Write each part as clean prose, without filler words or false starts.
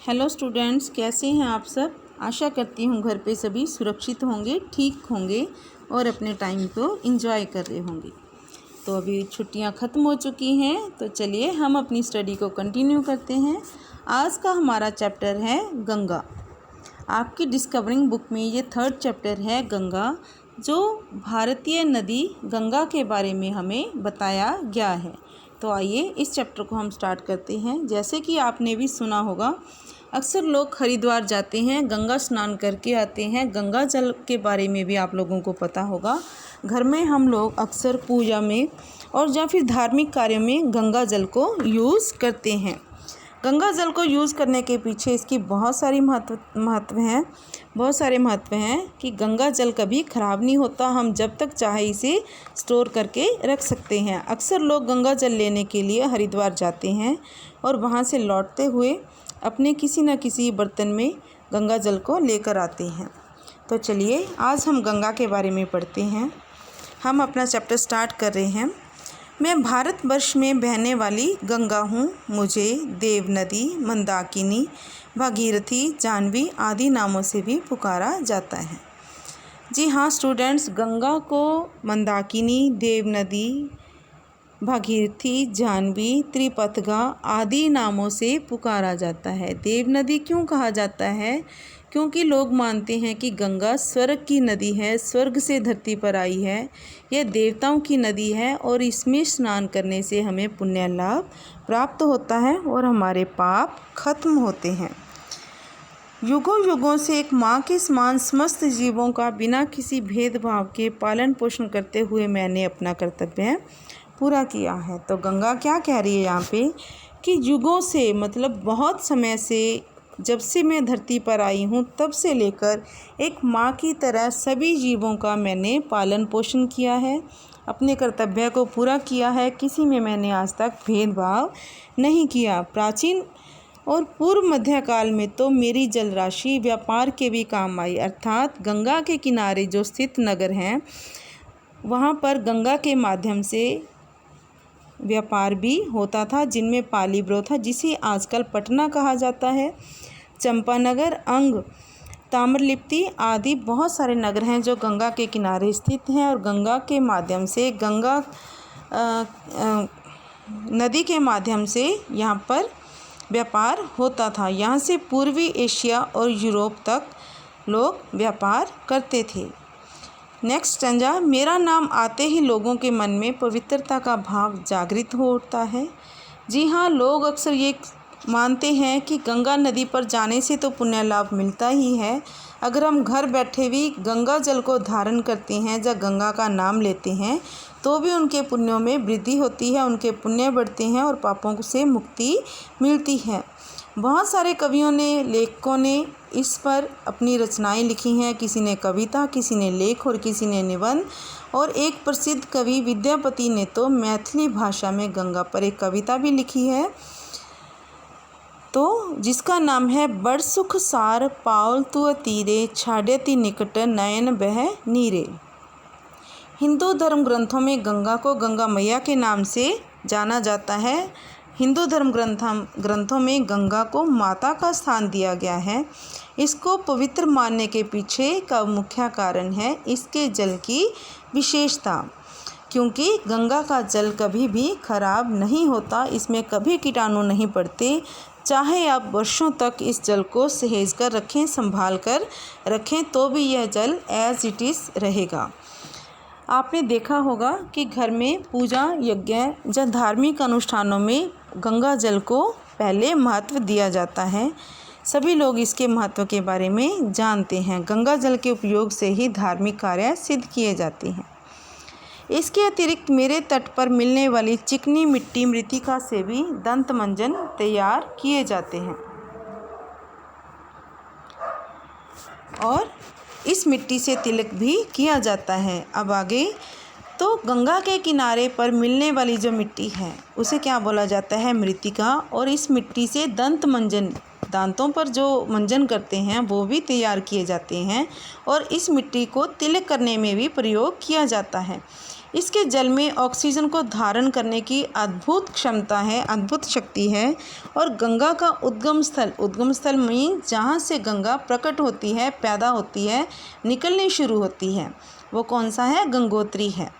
Hello students, कैसे हैं आप सब। आशा करती हूँ घर पे सभी सुरक्षित होंगे, ठीक होंगे और अपने टाइम को एंजॉय कर रहे होंगे। तो अभी छुट्टियाँ ख़त्म हो चुकी हैं, तो चलिए हम अपनी स्टडी को कंटिन्यू करते हैं। आज का हमारा चैप्टर है गंगा। आपकी डिस्कवरिंग बुक में ये 3rd चैप्टर है गंगा, जो भारतीय नदी गंगा के बारे में हमें बताया गया है। तो आइए इस चैप्टर को हम स्टार्ट करते हैं। जैसे कि आपने भी सुना होगा, अक्सर लोग हरिद्वार जाते हैं, गंगा स्नान करके आते हैं। गंगा जल के बारे में भी आप लोगों को पता होगा। घर में हम लोग अक्सर पूजा में और या फिर धार्मिक कार्यों में गंगा जल को यूज़ करते हैं। गंगा जल को यूज़ करने के पीछे इसकी बहुत सारे महत्व हैं कि गंगा जल कभी ख़राब नहीं होता। हम जब तक चाहे इसे स्टोर करके रख सकते हैं। अक्सर लोग गंगा जल लेने के लिए हरिद्वार जाते हैं और वहाँ से लौटते हुए अपने किसी न किसी बर्तन में गंगा जल को लेकर आते हैं। तो चलिए आज हम गंगा के बारे में पढ़ते हैं। हम अपना चैप्टर स्टार्ट कर रहे हैं। मैं भारतवर्ष में बहने वाली गंगा हूँ। मुझे देव नदी, मंदाकिनी, भागीरथी, जाह्नवी आदि नामों से भी पुकारा जाता है। जी हाँ स्टूडेंट्स, गंगा को मंदाकिनी, देव नदी, भागीरथी, जाह्नवी, त्रिपथगा आदि नामों से पुकारा जाता है। देव नदी क्यों कहा जाता है? क्योंकि लोग मानते हैं कि गंगा स्वर्ग की नदी है, स्वर्ग से धरती पर आई है। यह देवताओं की नदी है और इसमें स्नान करने से हमें पुण्य लाभ प्राप्त होता है और हमारे पाप खत्म होते हैं। युगों युगों से एक माँ के समान समस्त जीवों का बिना किसी भेदभाव के पालन पोषण करते हुए मैंने अपना कर्तव्य पूरा किया है। तो गंगा क्या कह रही है यहाँ पे कि युगों से मतलब बहुत समय से, जब से मैं धरती पर आई हूँ तब से लेकर एक माँ की तरह सभी जीवों का मैंने पालन पोषण किया है, अपने कर्तव्य को पूरा किया है। किसी में मैंने आज तक भेदभाव नहीं किया। प्राचीन और पूर्व मध्य काल में तो मेरी जल राशि व्यापार के भी काम आई। अर्थात गंगा के किनारे जो स्थित नगर हैं वहाँ पर गंगा के माध्यम से व्यापार भी होता था, जिनमें पालीब्रो था, जिसे आजकल पटना कहा जाता है। चंपानगर, अंग, ताम्रलिप्ति आदि बहुत सारे नगर हैं जो गंगा के किनारे स्थित हैं और गंगा के माध्यम से, गंगा नदी के माध्यम से यहाँ पर व्यापार होता था। यहाँ से पूर्वी एशिया और यूरोप तक लोग व्यापार करते थे। नेक्स्ट स्टैंजा, मेरा नाम आते ही लोगों के मन में पवित्रता का भाव जागृत हो उठता है। जी हाँ, लोग अक्सर ये मानते हैं कि गंगा नदी पर जाने से तो पुण्य लाभ मिलता ही है। अगर हम घर बैठे भी गंगा जल को धारण करते हैं या गंगा का नाम लेते हैं तो भी उनके पुण्यों में वृद्धि होती है, उनके पुण्य बढ़ते हैं और पापों से मुक्ति मिलती है। बहुत सारे कवियों ने, लेखकों ने इस पर अपनी रचनाएं लिखी हैं। किसी ने कविता, किसी ने लेख और किसी ने निबंध। और एक प्रसिद्ध कवि विद्यापति ने तो मैथिली भाषा में गंगा पर एक कविता भी लिखी है, तो जिसका नाम है बड़ सुख सार पावल तु तीरे, छाड्यति निकट नयन बह नीरे। हिंदू धर्म ग्रंथों में गंगा को गंगा मैया के नाम से जाना जाता है। हिंदू धर्म ग्रंथों में गंगा को माता का स्थान दिया गया है। इसको पवित्र मानने के पीछे का मुख्य कारण है इसके जल की विशेषता, क्योंकि गंगा का जल कभी भी खराब नहीं होता, इसमें कभी कीटाणु नहीं पड़ते। चाहे आप वर्षों तक इस जल को सहेज कर रखें, संभाल कर रखें, तो भी यह जल एज इट इज़ रहेगा। आपने देखा होगा कि घर में पूजा, यज्ञ या धार्मिक अनुष्ठानों में गंगा जल को पहले महत्व दिया जाता है। सभी लोग इसके महत्व के बारे में जानते हैं। गंगा जल के उपयोग से ही धार्मिक कार्य सिद्ध किए जाते हैं। इसके अतिरिक्त मेरे तट पर मिलने वाली चिकनी मिट्टी मृतिका से भी दंत मंजन तैयार किए जाते हैं और इस मिट्टी से तिलक भी किया जाता है। अब आगे, तो गंगा के किनारे पर मिलने वाली जो मिट्टी है उसे क्या बोला जाता है? मृतिका। और इस मिट्टी से दंत मंजन, दांतों पर जो मंजन करते हैं वो भी तैयार किए जाते हैं और इस मिट्टी को तिलक करने में भी प्रयोग किया जाता है। इसके जल में ऑक्सीजन को धारण करने की अद्भुत क्षमता है, अद्भुत शक्ति है। और गंगा का उद्गम स्थल मीन्स जहाँ से गंगा प्रकट होती है, पैदा होती है, निकलनी शुरू होती है, वो कौन सा है? गंगोत्री है।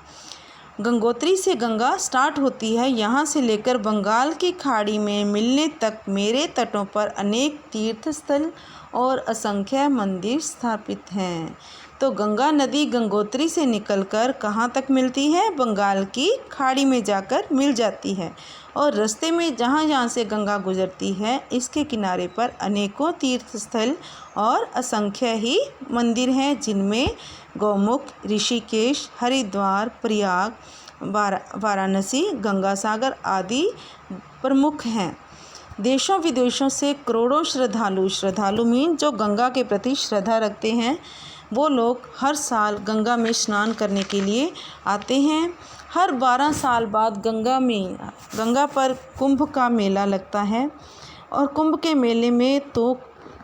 गंगोत्री से गंगा स्टार्ट होती है। यहाँ से लेकर बंगाल की खाड़ी में मिलने तक मेरे तटों पर अनेक तीर्थ स्थल और असंख्य मंदिर स्थापित हैं। तो गंगा नदी गंगोत्री से निकलकर कहाँ तक मिलती है? बंगाल की खाड़ी में जाकर मिल जाती है। और रास्ते में जहाँ जहाँ से गंगा गुजरती है, इसके किनारे पर अनेकों तीर्थ स्थल और असंख्य ही मंदिर हैं, जिनमें गौमुख, ऋषिकेश, हरिद्वार, प्रयाग, वाराणसी, गंगा सागर आदि प्रमुख हैं। देशों विदेशों से करोड़ों श्रद्धालु मीन जो गंगा के प्रति श्रद्धा रखते हैं, वो लोग हर साल गंगा में स्नान करने के लिए आते हैं। हर 12 साल बाद गंगा पर कुंभ का मेला लगता है। और कुंभ के मेले में तो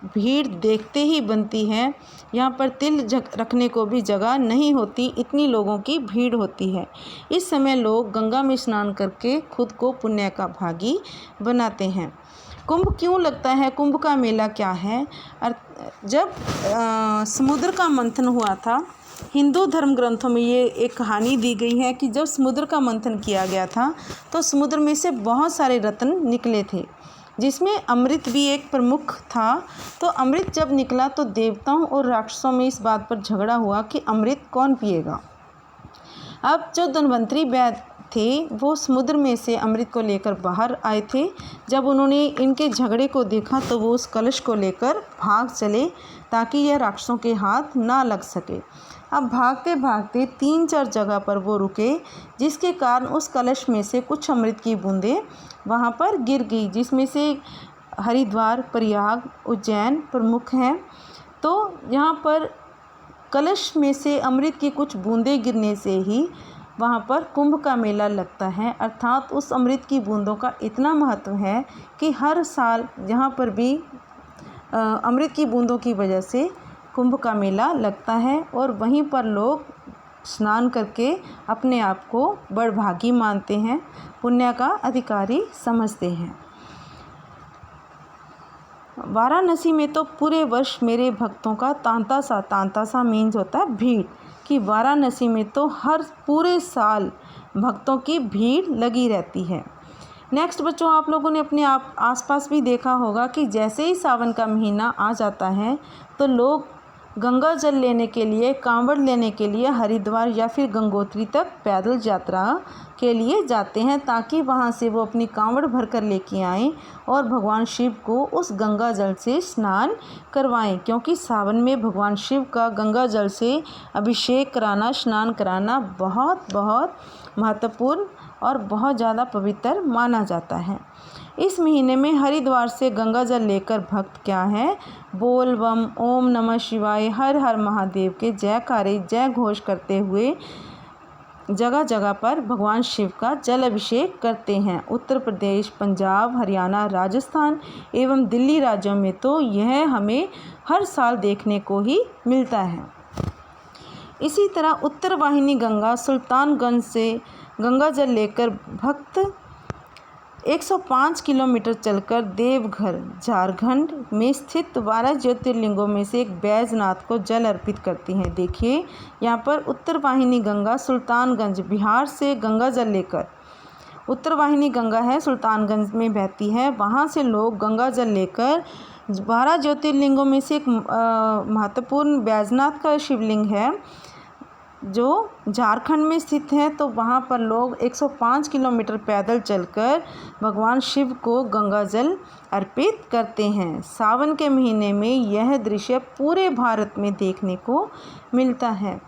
भीड़ देखते ही बनती है। यहाँ पर तिल रखने को भी जगह नहीं होती, इतनी लोगों की भीड़ होती है। इस समय लोग गंगा में स्नान करके खुद को पुण्य का भागी बनाते हैं। कुंभ क्यों लगता है? कुंभ का मेला क्या है? जब समुद्र का मंथन हुआ था, हिंदू धर्म ग्रंथों में ये एक कहानी दी गई है कि जब समुद्र का मंथन किया गया था तो समुद्र में से बहुत सारे रत्न निकले थे, जिसमें अमृत भी एक प्रमुख था। तो अमृत जब निकला तो देवताओं और राक्षसों में इस बात पर झगड़ा हुआ कि अमृत कौन पिएगा। अब जो धन्वंतरी वैद्य थे, वो समुद्र में से अमृत को लेकर बाहर आए थे। जब उन्होंने इनके झगड़े को देखा तो वो उस कलश को लेकर भाग चले ताकि यह राक्षसों के हाथ ना लग सके। अब भागते भागते 3-4 जगह पर वो रुके, जिसके कारण उस कलश में से कुछ अमृत की बूंदें वहाँ पर गिर गई, जिसमें से हरिद्वार, प्रयाग, उज्जैन प्रमुख हैं। तो यहाँ पर कलश में से अमृत की कुछ बूंदें गिरने से ही वहाँ पर कुंभ का मेला लगता है। अर्थात उस अमृत की बूंदों का इतना महत्व है कि हर साल यहाँ पर भी अमृत की बूंदों की वजह से कुंभ का मेला लगता है। और वहीं पर लोग स्नान करके अपने आप को बड़भागी मानते हैं, पुण्य का अधिकारी समझते हैं। वाराणसी में तो पूरे वर्ष मेरे भक्तों का तांता सा मीन्स होता है भीड़, कि वाराणसी में तो हर पूरे साल भक्तों की भीड़ लगी रहती है। नेक्स्ट बच्चों, आप लोगों ने अपने आसपास भी देखा होगा कि जैसे ही सावन का महीना आ जाता है तो लोग गंगा जल लेने के लिए, कांवड़ लेने के लिए हरिद्वार या फिर गंगोत्री तक पैदल यात्रा के लिए जाते हैं, ताकि वहां से वो अपनी कांवड़ भर कर लेके आएँ और भगवान शिव को उस गंगा जल से स्नान करवाएं। क्योंकि सावन में भगवान शिव का गंगा जल से अभिषेक कराना, स्नान कराना बहुत बहुत महत्वपूर्ण और बहुत ज़्यादा पवित्र माना जाता है। इस महीने में हरिद्वार से गंगा जल लेकर भक्त क्या है? बोल बम, ओम नमः शिवाय, हर हर महादेव के जयकारे, जय घोष करते हुए जगह जगह पर भगवान शिव का जल अभिषेक करते हैं। उत्तर प्रदेश, पंजाब, हरियाणा, राजस्थान एवं दिल्ली राज्यों में तो यह हमें हर साल देखने को ही मिलता है। इसी तरह उत्तर वाहिनी गंगा सुल्तानगंज से गंगा जल लेकर भक्त 105 किलोमीटर चलकर देवघर, झारखंड में स्थित 12 ज्योतिर्लिंगों में से एक बैजनाथ को जल अर्पित करती हैं। देखिए यहाँ पर उत्तर वाहिनी गंगा सुल्तानगंज, बिहार से गंगा जल लेकर, उत्तर वाहिनी गंगा है सुल्तानगंज में बहती है, वहाँ से लोग गंगा जल लेकर 12 ज्योतिर्लिंगों में से एक महत्वपूर्ण बैजनाथ का शिवलिंग है जो झारखंड में स्थित है, तो वहाँ पर लोग 105 किलोमीटर पैदल चलकर भगवान शिव को गंगा जल अर्पित करते हैं। सावन के महीने में यह दृश्य पूरे भारत में देखने को मिलता है।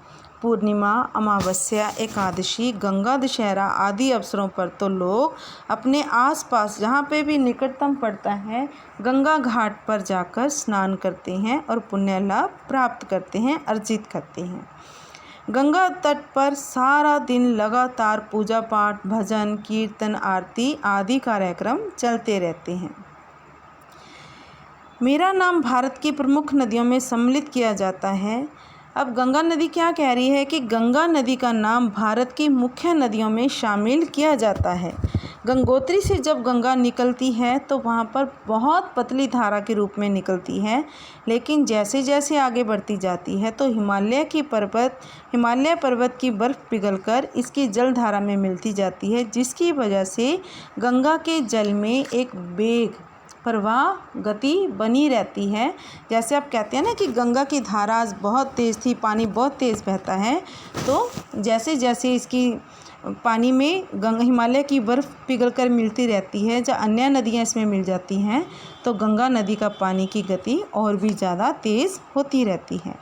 पूर्णिमा, अमावस्या, एकादशी, गंगा दशहरा आदि अवसरों पर तो लोग अपने आसपास जहाँ पे भी निकटतम पड़ता है गंगा घाट पर जाकर स्नान करते हैं और पुण्य लाभ प्राप्त करते हैं, अर्जित करते हैं। गंगा तट पर सारा दिन लगातार पूजा पाठ, भजन, कीर्तन, आरती आदि कार्यक्रम चलते रहते हैं। मेरा नाम भारत की प्रमुख नदियों में सम्मिलित किया जाता है। अब गंगा नदी क्या कह रही है कि गंगा नदी का नाम भारत की मुख्य नदियों में शामिल किया जाता है। गंगोत्री से जब गंगा निकलती है तो वहाँ पर बहुत पतली धारा के रूप में निकलती है, लेकिन जैसे जैसे आगे बढ़ती जाती है तो हिमालय पर्वत की बर्फ़ पिघलकर इसकी जलधारा में मिलती जाती है, जिसकी वजह से गंगा के जल में एक वेग प्रवाह गति बनी रहती है। जैसे आप कहते हैं ना कि गंगा की धारा आज बहुत तेज़ थी, पानी बहुत तेज़ बहता है, तो जैसे जैसे इसकी पानी में हिमालय की बर्फ़ पिघलकर मिलती रहती है, जब अन्य नदियाँ इसमें मिल जाती हैं तो गंगा नदी का पानी की गति और भी ज़्यादा तेज़ होती रहती है।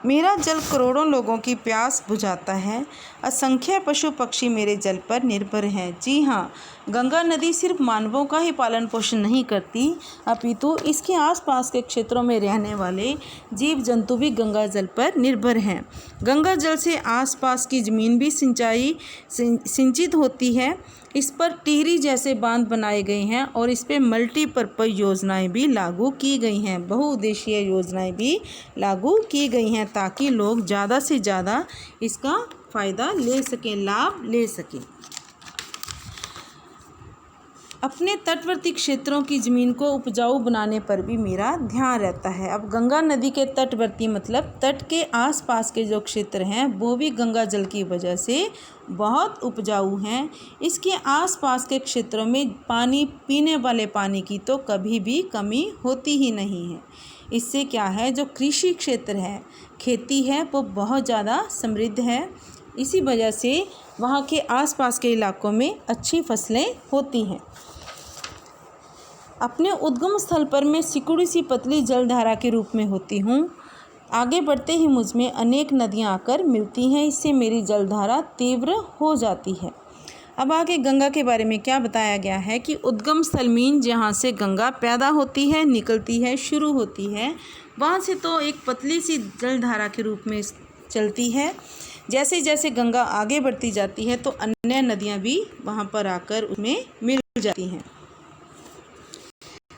मेरा जल करोड़ों लोगों की प्यास बुझाता है, असंख्य पशु पक्षी मेरे जल पर निर्भर हैं। जी हाँ, गंगा नदी सिर्फ मानवों का ही पालन पोषण नहीं करती, अपितु इसके आसपास के क्षेत्रों में रहने वाले जीव जंतु भी गंगा जल पर निर्भर हैं। गंगा जल से आसपास की ज़मीन भी सिंचित होती है। इस पर टिहरी जैसे बांध बनाए गए हैं और इस पर मल्टीपर्पज़ योजनाएं भी लागू की गई हैं, बहुउद्देशीय योजनाएं भी लागू की गई हैं, ताकि लोग ज़्यादा से ज़्यादा इसका फ़ायदा ले सकें, लाभ ले सकें। अपने तटवर्ती क्षेत्रों की ज़मीन को उपजाऊ बनाने पर भी मेरा ध्यान रहता है। अब गंगा नदी के तटवर्ती मतलब तट के आसपास के जो क्षेत्र हैं वो भी गंगा जल की वजह से बहुत उपजाऊ हैं। इसके आसपास के क्षेत्रों में पीने वाले पानी की तो कभी भी कमी होती ही नहीं है। इससे क्या है, जो कृषि क्षेत्र है, खेती है, वो बहुत ज़्यादा समृद्ध है। इसी वजह से वहाँ के आसपास के इलाकों में अच्छी फसलें होती हैं। अपने उद्गम स्थल पर मैं सिकुड़ी सी पतली जलधारा के रूप में होती हूँ। आगे बढ़ते ही मुझ में अनेक नदियाँ आकर मिलती हैं, इससे मेरी जलधारा तीव्र हो जाती है। अब आगे गंगा के बारे में क्या बताया गया है कि उद्गम स्थल मीन जहाँ से गंगा पैदा होती है, निकलती है, शुरू होती है, वहाँ से तो एक पतली सी जलधारा के रूप में चलती है। जैसे जैसे गंगा आगे बढ़ती जाती है तो अन्य नदियाँ भी वहाँ पर आकर उसमें मिल जाती हैं।